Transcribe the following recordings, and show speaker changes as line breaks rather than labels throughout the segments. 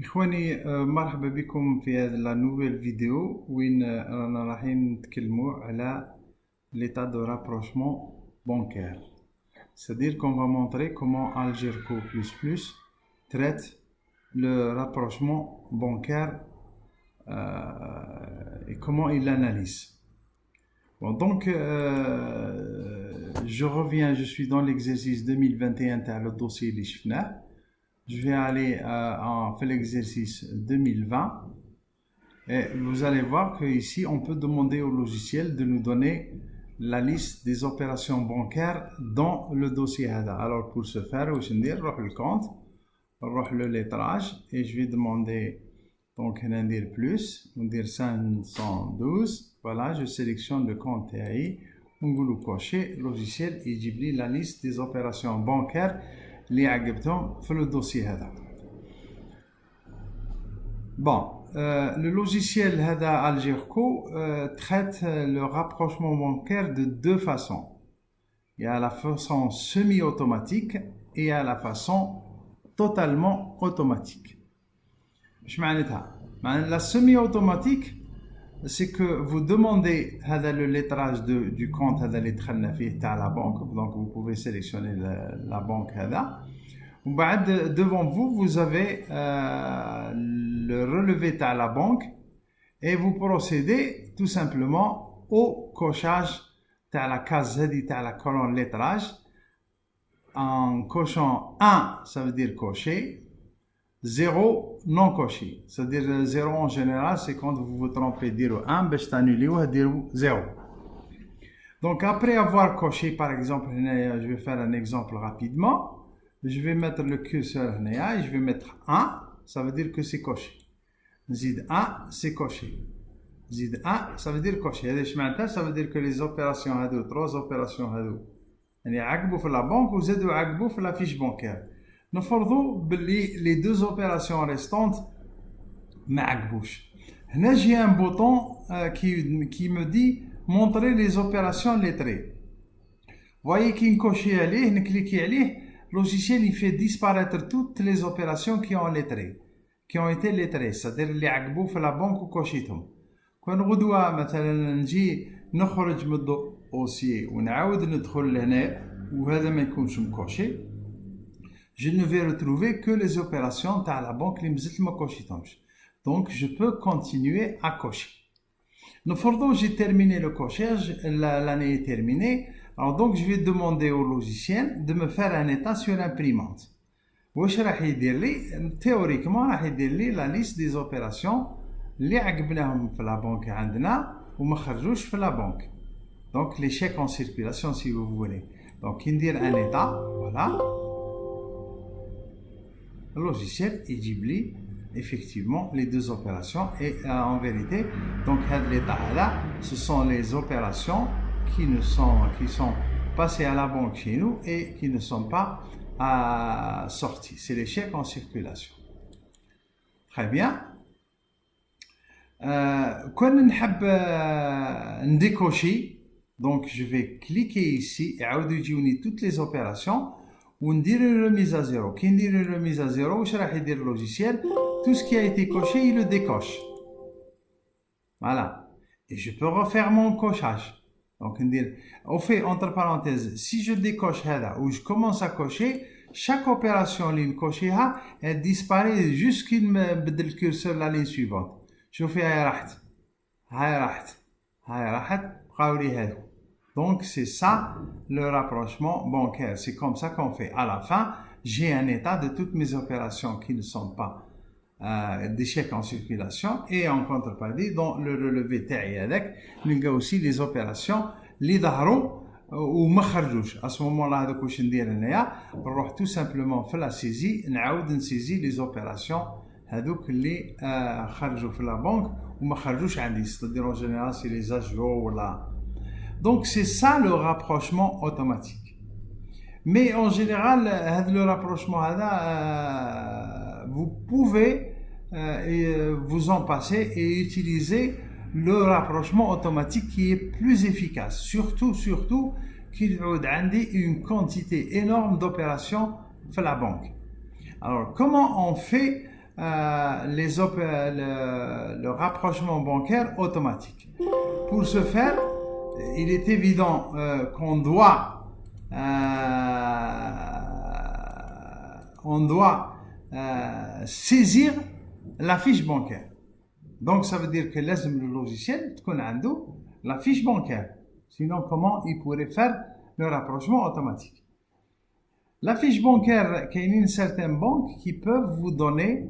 إخواني مرحبا بكم في هذه لا نوفيل فيديو وين رانا رايحين نتكلموا على l'état de rapprochement bancaire. C'est-à-dire qu'on va montrer comment Algerco++ traite le rapprochement bancaire et comment il l'analyse. Bon, donc, je reviens, je suis dans l'exercice 2021 dans le dossier Lishfna. Je vais aller en faire l'exercice 2020 et vous allez voir qu'ici on peut demander au logiciel de nous donner la liste des opérations bancaires dans le dossier HADA. Alors pour ce faire, je vais dire le compte, le lettrage et je vais demander donc on va dire plus, on va dire 512. Voilà, je sélectionne le compte TAI, on va le cocher, le logiciel et j'oublie la liste des opérations bancaires اللي عقبتهم في le dossier هذا. Bon, le logiciel هذا Algerco traite le rapprochement bancaire de deux façons. Il y a la façon semi-automatique et il y a la façon totalement automatique. ايش معناتها؟ La semi-automatique, c'est que vous demandez le lettrage du compte اللي دخلنا فيه تاع la banque, donc vous pouvez sélectionner la banque هذا. وبعد devant vous, vous avez le relevé تاع la banque et vous procédez tout simplement au cochage تاع la case هذه تاع la colonne lettrage. En cochant 1, ça veut dire cocher. 0 non coché, c'est-à-dire 0 en général, c'est quand vous vous trompez dire 1, باش تannulez dire 0. Donc après avoir coché, par exemple, je vais faire un exemple rapidement, je vais mettre le curseur et je vais mettre 1, ça veut dire que c'est coché. Zid 1, c'est coché. Zid 1, ça veut dire coché. Ça veut dire que les opérations هادو, 3 opérations هادو, يعني عقبوا في la banque وزادوا عقبوا في la fiche bancaire. نفرضوا باللي les deux opérations restantes ما عقبوش. هنا j'ai un bouton qui me dit montrer les opérations lettrées. Voyez كي نكوشي عليه نكليكي عليه logiciel il fait disparaître toutes les opérations qui ont été lettrées, c'est-à-dire اللي عقبوا في la banque وكوشيتهم. كون غدوة مثلا نجي نخرج من الدوسي ونعاود ندخل لهنا وهذا ما يكونش مكوشي, je ne vais retrouver que les opérations à la banque اللي مازلت ما كوشيتهمش. Donc je peux continuer à cocher. Nous j'ai terminé le cochage, l'année est terminée. Alors donc je vais demander au logiciel de me faire un état sur l'imprimante. واش راح يدير لي théoriquement راح يدير لي la liste des opérations اللي عقبناهم في la banque عندنا وما خرجوش في la banque. Donc les chèques en circulation si vous voulez. Donc ندير un état, voilà. Le logiciel édibli effectivement les deux opérations et en vérité donc l'état là ce sont les opérations qui sont passées à la banque chez nous et qui ne sont pas sorties, c'est les chèques en circulation. Très bien. Quand نحب ndécocher, donc je vais cliquer ici et audiouni toutes les opérations. وندير remise à zéro. Qui ندير remise à zéro, واش راح يدير le logiciel? Tout ce qui a été coché, il le décoche. Voilà. Et je peux refaire mon cochage. Donc ندير, au fait, entre parenthèses, si je décoche هذا ou je commence à cocher, chaque opération اللي نكوشيها elle disparaît jusqu'il me بدل الكورسور la ligne suivante. شوفي هاي راحت بقاو لي هادو. Donc c'est ça le rapprochement bancaire. C'est comme ça qu'on fait. À la fin, j'ai un état de toutes mes opérations qui ne sont pas des chèques en circulation et en contrepartie dans le relevé تاعي هذاك نلقى aussi les opérations اللي ظهروا وما خرجوش. À ce moment-là هذاك واش ندير انايا نروح tout simplement في la saisie نعاود نسيزي les opérations هذوك اللي خرجوا في la banque وما خرجوش عندي. C'est-à-dire en général c'est les ajouts ولا. Donc c'est ça le rapprochement automatique. Mais en général, le rapprochement vous pouvez vous en passer et utiliser le rapprochement automatique qui est plus efficace. Surtout qu'il y a une quantité énorme d'opérations dans la banque. Alors comment on fait le rapprochement bancaire automatique. Pour ce faire, il est évident qu'on doit saisir la fiche bancaire. Donc ça veut dire que le logiciel a la fiche bancaire. Sinon, comment il pourrait faire le rapprochement automatique? La fiche bancaire, il y a certaines banques qui peuvent vous donner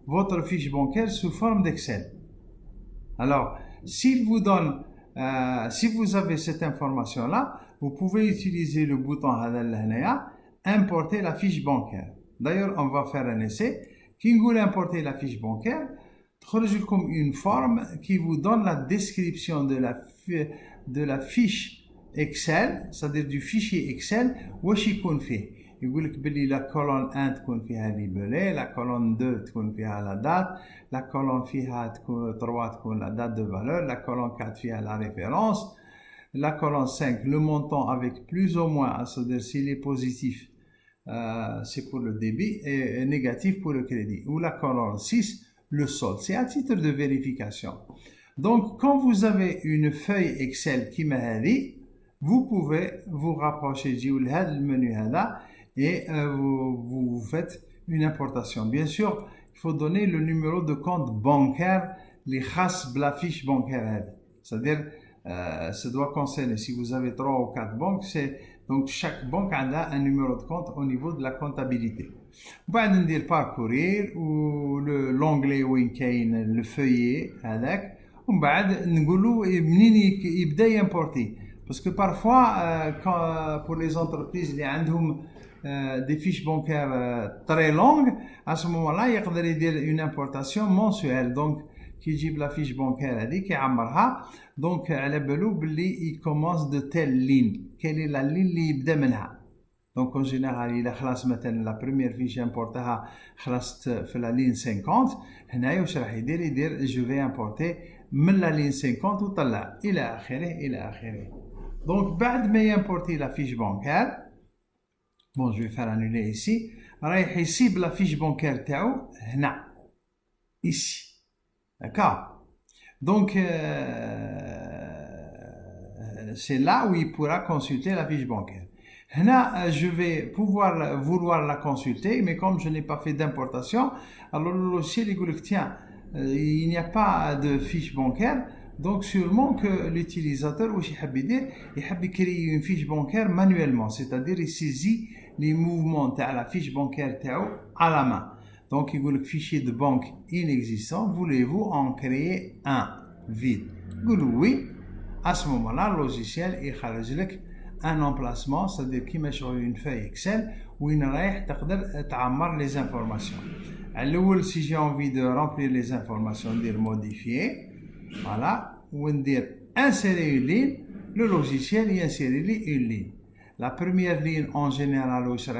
votre fiche bancaire sous forme d'Excel. Alors, s'il vous donne, si vous avez cette information-là, vous pouvez utiliser le bouton importer la fiche bancaire. D'ailleurs, on va faire un essai. Qui vous importer la fiche bancaire, comme une forme qui vous donne la description de la fiche Excel, c'est-à-dire du fichier Excel, واش يكون فيه. يقول لك باللي la colonne 1 تكون فيها libellé, la colonne 2 تكون فيها la date, la colonne 3 تكون la date de valeur, la colonne 4 فيها la référence, la colonne 5 le montant avec plus ou moins, c'est-à-dire s'il est positif, c'est pour le débit et négatif pour le crédit. Ou la colonne 6, le solde. C'est à titre de vérification. Donc, quand vous avez une feuille Excel qui m'a dit, vous pouvez vous rapprocher du menu et vous faites une importation. Bien sûr, il faut donner le numéro de compte bancaire, les khas de la fiche bancaire. C'est-à-dire, ça doit concerner, si vous avez 3 ou 4 banques, donc chaque banque a un numéro de compte au niveau de la comptabilité. بعد ندير parcourir ou l'onglet وين كاين le feuillet هذاك ومن بعد نقولوا منين يبدا يمبورتي parce que parfois pour les entreprises اللي عندهم des fiches bancaires très longues à ce moment-là يقدر يدير une importation mensuelle donc كيجيب la fiche bancaire هذيك يعمرها donc على بالو باللي il commence de telle ligne quelle est la ligne اللي يبدا منها. Donc, en général, il a خلاص مثلا la première fiche importها خلصت في la ligne 50 هنايا واش راح يدير je vais importer من la ligne 50 وطلع إلى آخره. Donc, بعد ما يمبورتي la fiche bancaire, bon, je vais faire annuler ici, رايح يسيب la fiche bancaire تاعو هنا ici. D'accord? Donc, c'est là où il pourra consulter la fiche bancaire. Là, je vais vouloir la consulter, mais comme je n'ai pas fait d'importation, alors le logiciel il dit tiens, il n'y a pas de fiche bancaire, donc sûrement que l'utilisateur il crée une fiche bancaire manuellement, c'est-à-dire il saisit les mouvements de la fiche bancaire à la main. Donc il dit fichier de banque inexistant, voulez-vous en créer un vide? Il dit oui. À ce moment-là, le logiciel il خرج un emplacement, c'est-à-dire qui met sur une feuille Excel où il رايح تقدر تعمر les informations. Alors, si j'ai envie de remplir les informations, dire modifier, voilà, ou dire insérer une ligne, le logiciel y insère une ligne. La première ligne en général où je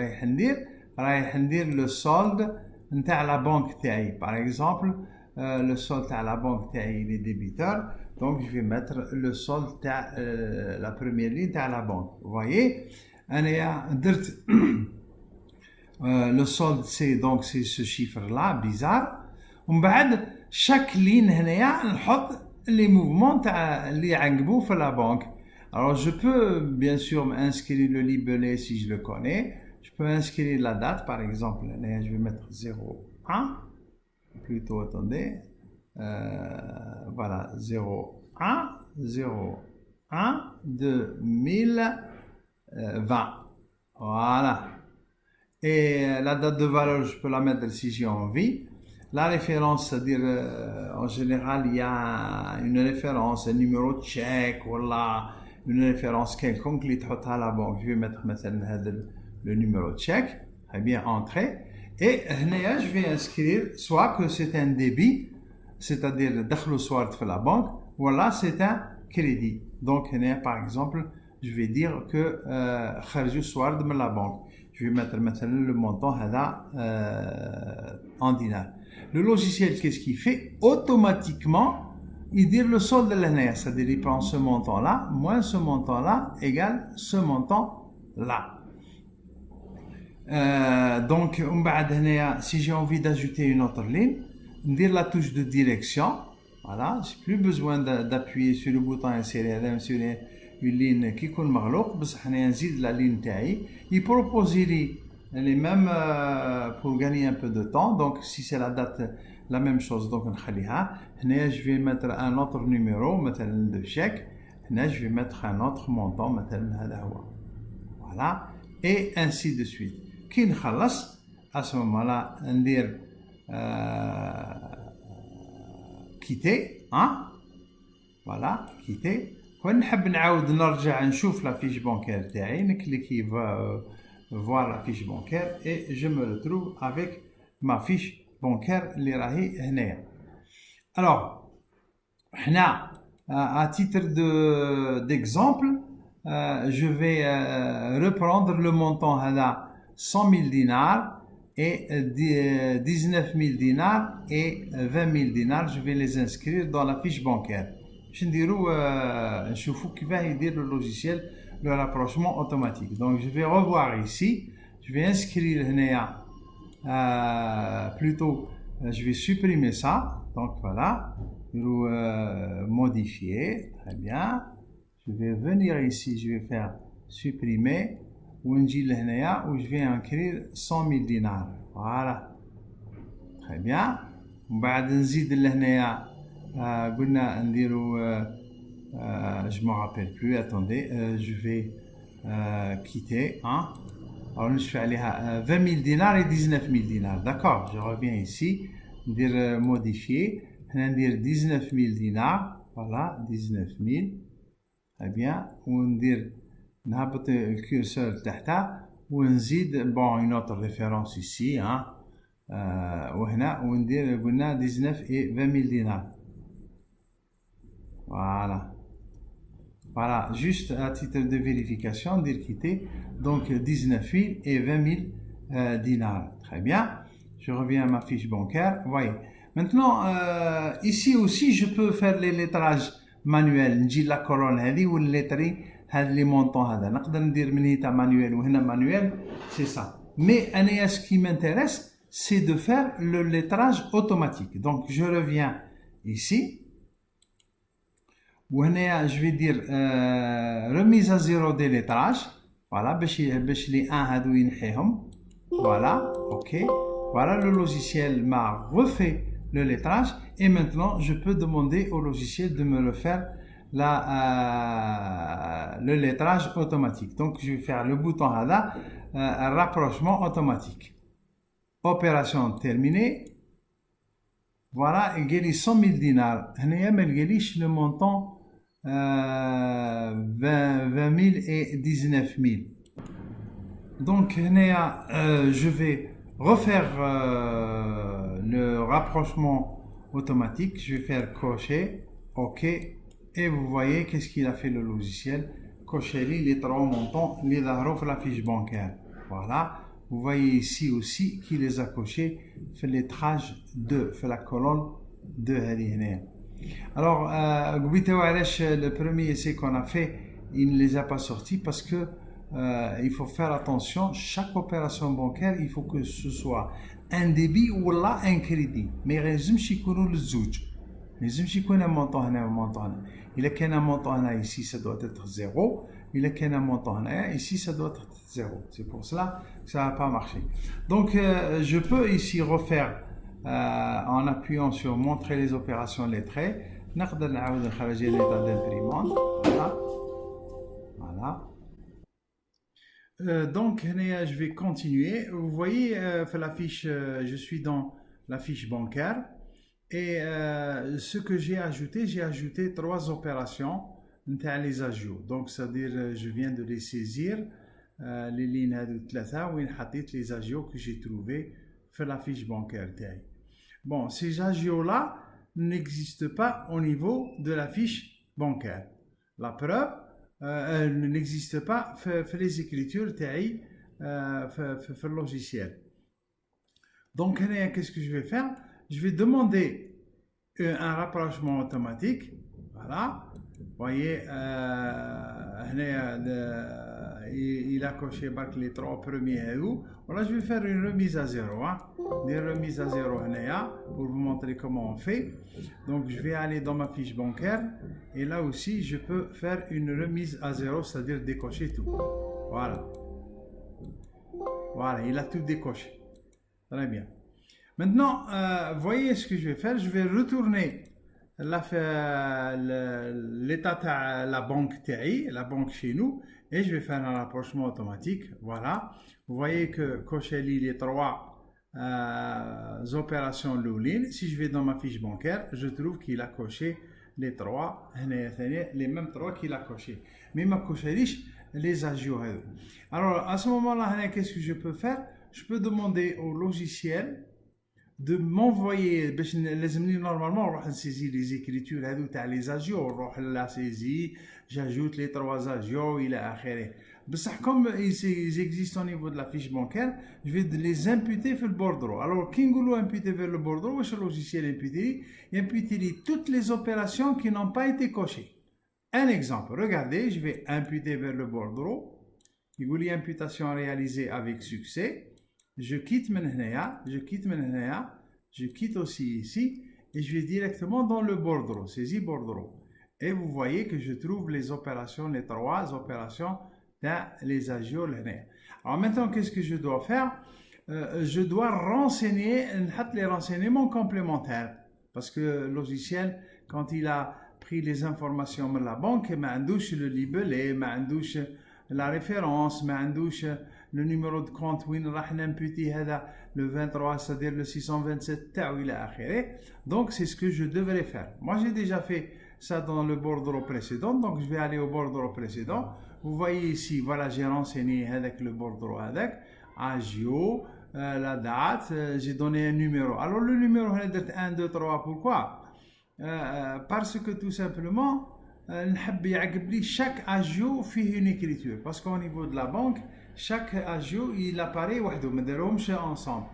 رايح ندير le solde نتاع la banque تاعي. Par exemple, le solde à la banque تاعي les débiteurs. Donc, je vais mettre le solde la première ligne à la banque. Vous voyez, le solde, c'est ce chiffre-là, bizarre. Chaque ligne, نحط les mouvements اللي يعقبوا في la banque. Alors, je peux bien sûr inscrire le libellé si je le connais. Je peux inscrire la date, par exemple. Je vais mettre 01. Plutôt, attendez. Voilà, 01/01/2020. Voilà. Et la date de valeur, je peux la mettre si j'ai envie. La référence, c'est-à-dire, en général, il y a une référence, un numéro de chèque, voilà, une référence quelconque qui est à la banque. Je vais mettre maintenant le numéro de chèque, très bien entré. Et je vais inscrire soit que c'est un débit, c'est-à-dire دخلوا صوارد في la banque, voilà, c'est un crédit. Donc, par exemple, je vais dire que خرجوا صوارد من la banque. Je vais mettre maintenant le montant en dinars. Le logiciel, qu'est-ce qu'il fait? Automatiquement, il dit le solde de l'année, c'est-à-dire il prend ce montant-là, moins ce montant-là, égale ce montant-là. Donc, si j'ai envie d'ajouter une autre ligne, dire la touche de direction. Voilà, j'ai plus besoin d'appuyer sur le bouton insérer sur une ligne qui est مغلوق بصح انا نزيد la ligne تاعي. Il propose les mêmes pour gagner un peu de temps. Donc si c'est la date la même chose, donc نخليها. هنا je vais mettre un autre numéro مثلا de chèque. هنا je vais mettre un autre montant مثلا هذا هو. Voilà, et ainsi de suite. كي نخلص à ce moment-là ندير quitter, hein? Voilà, quitter. ونحب نعاود نرجع نشوف la fiche bancaire تاعي نكليكي voir la fiche bancaire et je me retrouve avec ma fiche bancaire اللي راهي هنايا. Alors, هنا à titre d'exemple, je vais reprendre le montant هذا 100 000 dinars et 19 000 dinars et 20 000 dinars. Je vais les inscrire dans la fiche bancaire. Je vais نشوفوا كيفاه يدير le logiciel le rapprochement automatique. Donc je vais revoir ici. Je vais inscrire هنايا plutôt je vais supprimer ça. Donc voilà, modifier, très bien. Je vais venir ici, je vais faire supprimer ونجي لهنايا où je vais inscrire 100 000 dinars. Voilà, très bien. ومن بعد نزيد لهنايا قلنا نديرو je me rappelle plus, attendez, je vais quitter, hein. Alors je fais aller à 20 000 dinars et 19 000 dinars, d'accord. Je reviens ici, dire modifier, dire 19 000 dinars, voilà, 19 000, très bien, ou dire نهبط الكورسور تحتها ونزيد bon une autre référence ici, hein. وهنا وندير قلنا 19 et 20 000 dinars. Voilà. Voilà, juste à titre de vérification, dire quitter, donc 19 000 et 20 000 dinars. Très bien. Je reviens à ma fiche bancaire. Voyez. Maintenant, ici aussi, je peux faire les lettrages manuels. نجي la colonne هذه والليتري هذا les montants هذا. نقدر ندير من هنا manuel وهنا manuel, c'est ça. Mais أنا ce qui m'intéresse, c'est de faire le lettrage automatique. Donc, je reviens ici. وهنا je vais dire remise à zéro des lettrages. Voilà, باش les 1 هادو ينحيهم. Voilà, ok. Voilà, le logiciel m'a refait le lettrage et maintenant je peux demander au logiciel de me refaire le lettrage automatique. Donc je vais faire le bouton هذا rapprochement automatique. Opération terminée. Voilà, il gagne 100 000 dinars. هنا ما لقاليش le montant 20 000 et 19 000. Donc je vais refaire le rapprochement automatique. Je vais faire cocher, OK, et vous voyez qu'est-ce qu'il a fait le logiciel. Cocher les trois montants, les ظهروا في la fiche bancaire. Voilà. Vous voyez ici aussi qu'il les a cochés fait le lettrage 2, fait la colonne 2 هذه. Alors, le premier essai qu'on a fait, il ne les a pas sortis parce que il faut faire attention, chaque opération bancaire, il faut que ce soit un débit ou là un crédit. Mais il لازمش يكونوا للزوج. ما لازمش يكون un montant هنا un montant هنا. Il a qu'un montant هنا ici, ça doit être 0. Il a qu'un montant هنا ici, ça doit être 0. C'est pour cela que ça n'a pas marché. Donc, je peux ici refaire en appuyant sur montrer les opérations lettrées. نقدر نعاود نخرج l'état d'imprimante. Voilà. Voilà. Donc, je vais continuer. Vous voyez, la fiche, je suis dans la fiche bancaire. Et ce que j'ai ajouté 3 opérations les ajouts. Donc, c'est-à-dire, je viens de les saisir, les lignes de 3 où les ajouts que j'ai trouvés sur la fiche bancaire. Bon, ces ajouts-là n'existent pas au niveau de la fiche bancaire. La preuve, n'existe pas في les écritures تاعي في le logiciel. Donc qu'est-ce que je vais faire? Je vais demander un rapprochement automatique. Voilà, vous voyez il a coché les 3 premiers. Voilà, je vais faire une remise à zéro. Hein. Des remises à zéro pour vous montrer comment on fait. Donc, je vais aller dans ma fiche bancaire. Et là aussi, je peux faire une remise à zéro, c'est-à-dire décocher tout. Voilà. Voilà, il a tout décoché. Très bien. Maintenant, voyez ce que je vais faire. Je vais retourner l'état de la banque TAI, la banque chez nous, et je vais faire un rapprochement automatique. Voilà. Vous voyez que coché les 3 opérations Loulin. Si je vais dans ma fiche bancaire, je trouve qu'il a coché les 3, les mêmes 3 qu'il a coché. Mais il m'a coché les agios. Alors, à ce moment-là, qu'est-ce que je peux faire? Je peux demander au logiciel de m'envoyer normalement on va saisir les écritures les agios, on va la saisir, j'ajoute les 3 agios, il a akhéré. Comme ils existent au niveau de la fiche bancaire, je vais les imputer sur le bordereau. Alors, quand on imputer vers le bordereau, le logiciel imputer toutes les opérations qui n'ont pas été cochées. Un exemple, regardez, je vais imputer vers le bordereau. Il y a imputation réalisée avec succès. Je quitte Menhnéa, je quitte aussi ici, et je vais directement dans le bordereau, saisie bordereau. Et vous voyez que je trouve les opérations, les 3 opérations dans les agios. Alors maintenant, qu'est-ce que je dois faire? Je dois renseigner les renseignements complémentaires. Parce que le logiciel, quand il a pris les informations de la banque, il m'a le libellé, il m'a la référence, il m'a le numéro de compte, où il a imputé le 23, c'est-à-dire le 627, donc c'est ce que je devrais faire. Moi, j'ai déjà fait ça dans le bordereau précédent, donc je vais aller au bordereau précédent. Vous voyez ici, voilà, j'ai renseigné avec le bordereau avec agio, la date, j'ai donné un numéro. Alors le numéro est 1, 2, 3, pourquoi? Parce que tout simplement, chaque agio fait une écriture. Parce qu'au niveau de la banque, chaque agio il apparaît ensemble.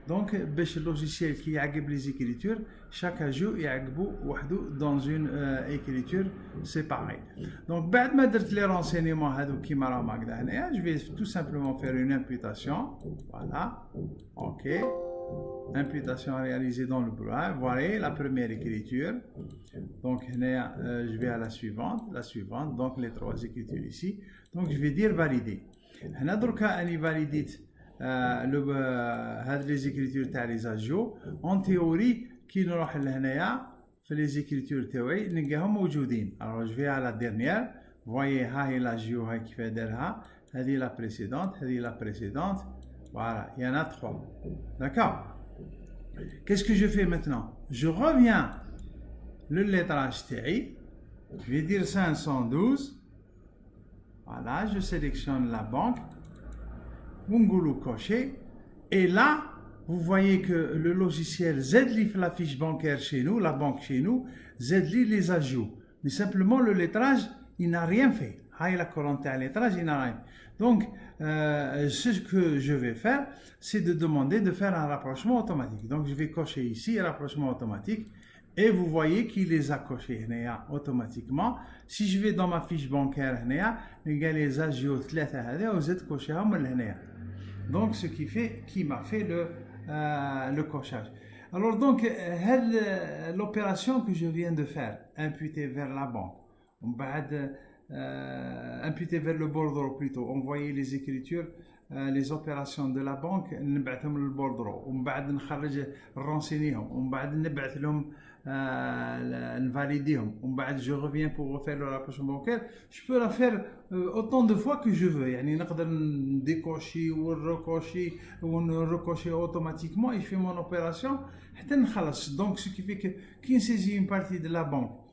Donc, le logiciel qui a les écritures, chaque agio est dans une écriture séparée. Donc, les renseignements, je vais tout simplement faire une imputation. Voilà. OK. Imputation réalisée dans le brouillard. Voilà la première écriture. Donc, je vais à la suivante. Donc, les 3 écritures ici. Donc, je vais dire valider. les écritures تاع les agios en théorie كي نروح لهنايا في les écritures تاعي نلقاهم موجودين. Alors je vais à la dernière, voyez هاي l'agio هاي كيف دارها, هذه la précédente, هذه la précédente, voilà, il y en a 3. D'accord? Qu'est-ce que je fais maintenant? Je reviens le lettrage تاعي, je vais dire 512. Voilà, je sélectionne la banque, Wungulu coché, et là, vous voyez que le logiciel Z-lit la fiche bancaire chez nous, la banque chez nous, Z-lit les ajouts. Mais simplement, le lettrage, il n'a rien fait. Il a colonné à lettrage, il n'a rien. Donc, ce que je vais faire, c'est de demander de faire un rapprochement automatique. Donc, je vais cocher ici, rapprochement automatique. Et vous voyez qu'il les a cochés automatiquement. Si je vais dans ma fiche bancaire, les agios 3 vous êtes cochés. Donc ce qui m'a fait le cochage. Alors donc l'opération que je viens de faire, imputée vers la banque, imputée vers le bordereau plutôt, envoyer les écritures, les opérations de la banque, نبعثهم للبوردرو ومن بعد نخرج نرونسينيهم ومن بعد نبعث لهم نفاليديهم ومن بعد je reviens pour refaire le rapprochement bancaire. Je peux la faire autant de fois que je veux, يعني نقدر نديكوشي ونركوشي ونركوشي automatiquement et je fais mon opération حتى نخلص. Donc ce qui fait que qui saisit une partie de la banque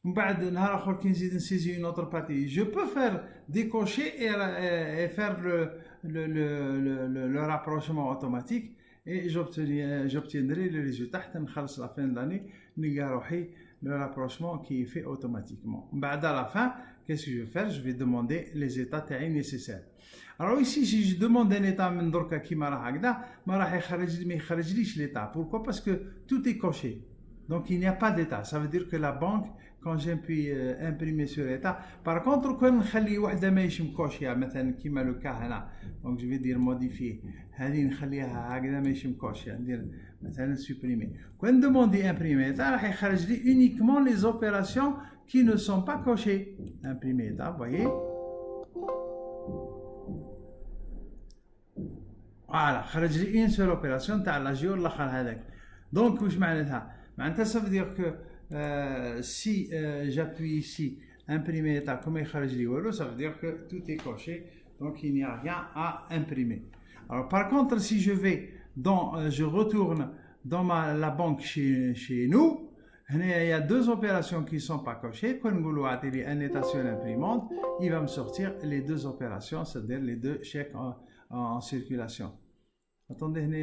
من بعد نهار اخر كي نزيد نسيزي une autre partie, je peux faire décocher et faire le rapprochement automatique et j'obtiendrai le résultat حتى نخلص la fin de l'année نلقى روحي le rapprochement qui est fait automatiquement. بعد à la fin, qu'est-ce que je vais faire? Je vais demander les états تاعي nécessaires. Alors ici, si je demande un état من دركا كيما راه هكذا ما راح يخرجليش l'état. Pourquoi? Parce que tout est coché. Donc il n'y a pas d'état. Ça veut dire que la banque, quand j'appuie imprimer sur l'état, par contre, quand نخلي وحده ماهيش مكوشيه مثلا كيما لو كا هنا، donc je vais dire modifier، هذه نخليها هكذا ماهيش مكوشيه، ندير مثلا supprimer. quand ندوموندي imprimer état راح يخرج لي uniquement les opérations qui ne sont pas cochées. Imprimer état, vous voyez. Voilà, خرج لي une seule opération تاع لاجيور الاخر هذاك. Donc واش معناتها؟ معناتها ça veut dire que si j'appuie ici imprimer état comme يخرج لي والو, ça veut dire que tout est coché, donc il n'y a rien à imprimer. Alors par contre, si je vais dans je retourne dans la banque chez nous, il y a deux opérations qui ne sont pas cochées. Quand on a un état sur l'imprimante, il va me sortir les deux opérations, c'est-à-dire les deux chèques en circulation. Attendez, il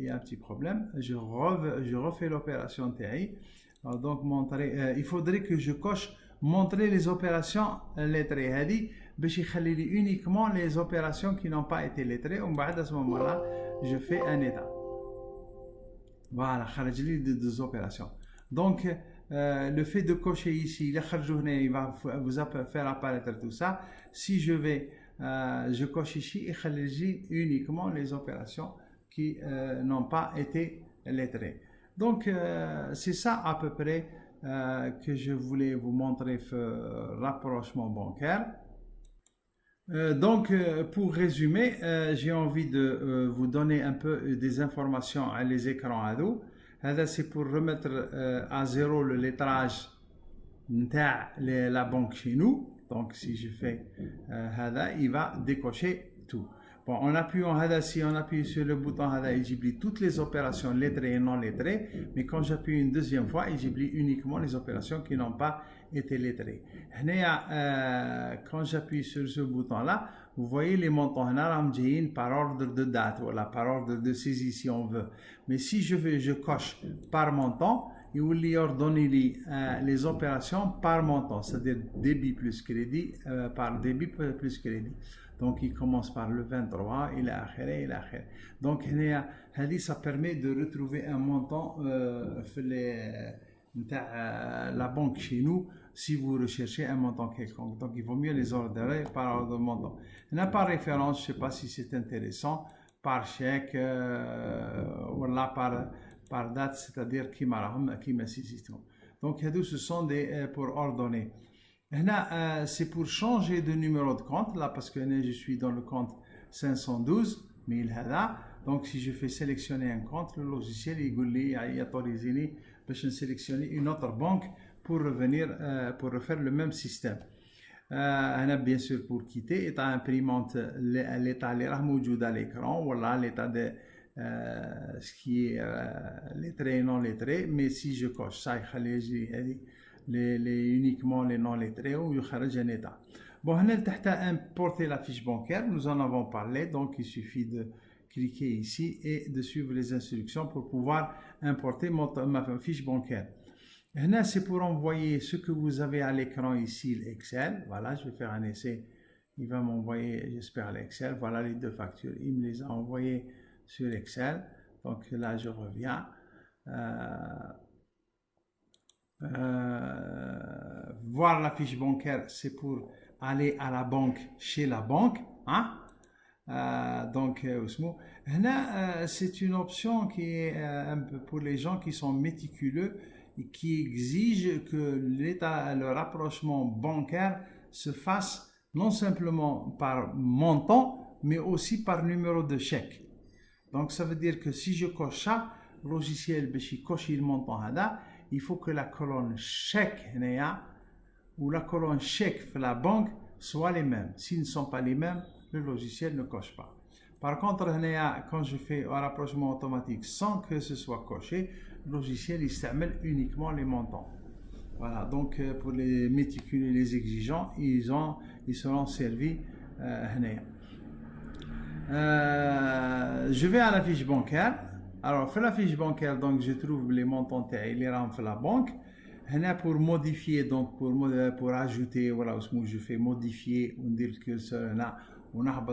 y a un petit problème. Je refais l'opération TI. Donc, il faudrait que je coche montrer les opérations lettrées. هذه باش يخلي لي uniquement les opérations qui n'ont pas été lettrées. Et à ce moment-là, je fais un état. Voilà, خرج لي deux opérations. Donc, le fait de cocher ici, il va vous faire apparaître tout ça. Si je vais je coche ici et خرج uniquement les opérations qui n'ont pas été lettrées. Donc c'est ça à peu près que je voulais vous montrer le rapprochement bancaire. Donc pour résumer, j'ai envie de vous donner un peu des informations à les écrans à dos. C'est pour remettre à zéro le lettrage de la banque chez nous. Donc si je fais il va décocher tout. Bon, en appuyant si on appuie sur le bouton il giblit toutes les opérations lettrées et non lettrées, mais quand j'appuie une deuxième fois, il giblit uniquement les opérations qui n'ont pas été lettrées. Quand j'appuie sur ce bouton là, vous voyez les montants par ordre de date, voilà, par ordre de saisie si on veut. Mais si je coche par montant, il va lui ordonner les opérations par montant, c'est-à-dire débit plus crédit par débit plus crédit. Donc il commence par le 23, il a akhiré. Donc ça permet de retrouver un montant la banque chez nous si vous recherchez un montant quelconque. Donc il vaut mieux les ordonner par ordre de montant. Par référence, je ne sais pas si c'est intéressant, par chèque ou là par date, c'est-à-dire qui m'a système. Donc ce sont des pour ordonner. C'est pour changer de numéro de compte là parce que je suis dans le compte 512 000 donc si je fais sélectionner un compte, le logiciel il autorise de sélectionner une autre banque pour revenir pour refaire le même système. Bien sûr pour quitter état imprimante l'état اللي راه موجود à l'écran voilà l'état de ce qui est lettré et non lettré, mais si je coche ça uniquement les non lettrés ou يخرج un état. Bon, هنا تحت importer la fiche bancaire, nous en avons parlé, donc il suffit de cliquer ici et de suivre les instructions pour pouvoir importer ma fiche bancaire. Là, c'est pour envoyer ce que vous avez à l'écran ici, l'Excel. Voilà, je vais faire un essai. Il va m'envoyer, j'espère, l'Excel. Voilà les deux factures. Il me les a envoyées sur Excel. Donc là, je reviens. Voir la fiche bancaire, c'est pour aller à la banque, chez la banque. Hein? Donc, c'est une option qui est un peu pour les gens qui sont méticuleux et qui exige que le rapprochement bancaire se fasse non simplement par montant, mais aussi par numéro de chèque. Donc ça veut dire que si je coche ça, le logiciel coche le montant, il faut que la colonne chèque ou la colonne chèque de la banque soient les mêmes. S'ils ne sont pas les mêmes, le logiciel ne coche pas. Par contre, quand je fais un rapprochement automatique sans que ce soit coché, le logiciel il s'amène uniquement les montants. Voilà, donc pour les méticuleux et les exigeants, ils seront servis. Je vais à la fiche bancaire. Alors, pour la fiche bancaire, donc je trouve les montants les rentrent la banque. Pour modifier, donc pour ajouter, voilà, je fais modifier, on dit le curseur là, on a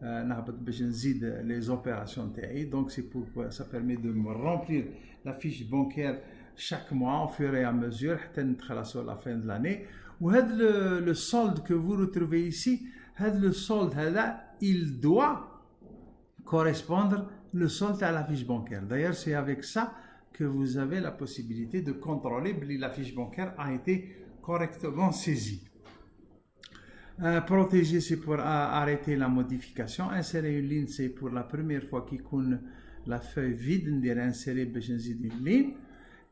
نهبط باش نزيد les opérations تاعي. Donc c'est pour ça permet de me remplir la fiche bancaire chaque mois au fur et à mesure حتى ندخلها sur la fin de l'année. وهذا le solde que vous retrouvez ici, هذا le solde هذا il doit correspondre le solde à la fiche bancaire. D'ailleurs c'est avec ça que vous avez la possibilité de contrôler que la fiche bancaire a été correctement saisie. Protéger, c'est pour arrêter la modification. Insérer une ligne, c'est pour la première fois qu'il y la feuille vide, on dirait insérer une ligne.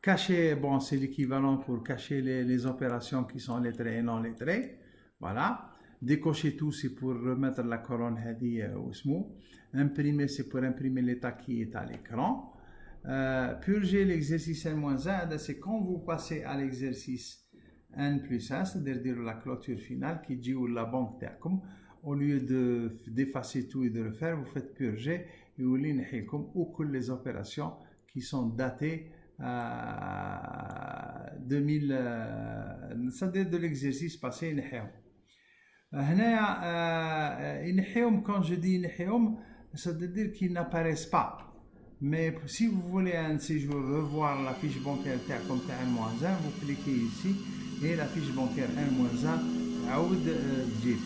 Cacher, bon, c'est l'équivalent pour cacher les opérations qui sont lettrées et non lettrées. Voilà. Décocher tout, c'est pour remettre la colonne au SMO. Imprimer, c'est pour imprimer l'état qui est à l'écran. Purger l'exercice N-1, c'est quand vous passez à l'exercice N+1, c'est-à-dire la clôture finale qui dit ou la banque تاعكم, au lieu d'effacer tout et de le faire, vous faites purger et vous lignez ou les opérations qui sont datées 2000, c'est-à-dire de l'exercice passé. Quand je dis c'est-à-dire qu'ils n'apparaissent pas. Mais si vous voulez un séjour revoir la fiche bancaire comme N-1, vous cliquez ici et la fiche bancaire N-1 عاود تجيب.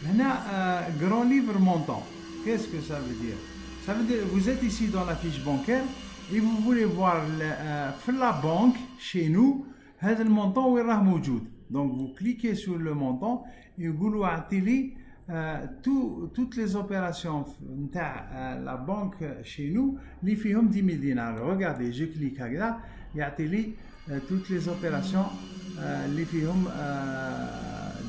هنا grand livre montant. Qu'est-ce que ça veut dire? Ça veut dire vous êtes ici dans la fiche bancaire et vous voulez voir la banque chez nous هذا المونطون وين راه موجود. Donc vous cliquez sur le montant et يقولوا اعطي toutes les opérations de la banque chez nous اللي فيهم 10 000 dinars. Regardez, je clique هكذا يعطي لي toutes les opérations اللي فيهم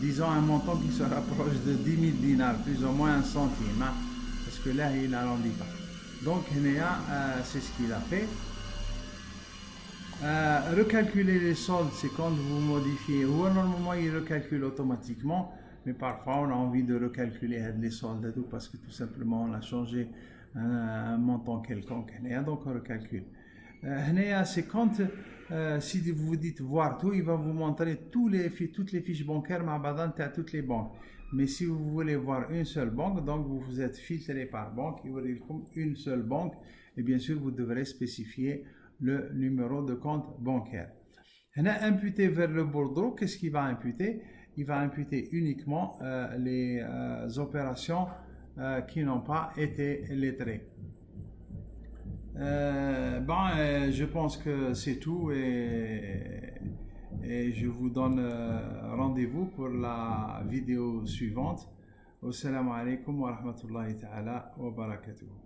disons un montant qui se rapproche de 10 000 dinars, plus ou moins un centime, hein, parce que là il n'arrondit pas. Donc c'est ce qu'il a fait. Recalculer les soldes, c'est quand vous modifiez, ou normalement il recalcule automatiquement, mais parfois on a envie de recalculer les soldes parce que tout simplement on a changé un montant quelconque, donc on recalcule. C'est quand si vous dites voir tout, il va vous montrer toutes les fiches bancaires à toutes les banques. Mais si vous voulez voir une seule banque, donc vous êtes filtré par banque, il vous dit une seule banque, et bien sûr vous devrez spécifier le numéro de compte bancaire. Imputer vers le bordereau, qu'est-ce qu'il va imputer? Il va imputer uniquement les opérations qui n'ont pas été lettrées. Je pense que c'est tout et je vous donne rendez-vous pour la vidéo suivante. Wassalamu alaikum wa rahmatullahi ta'ala wa barakatuh.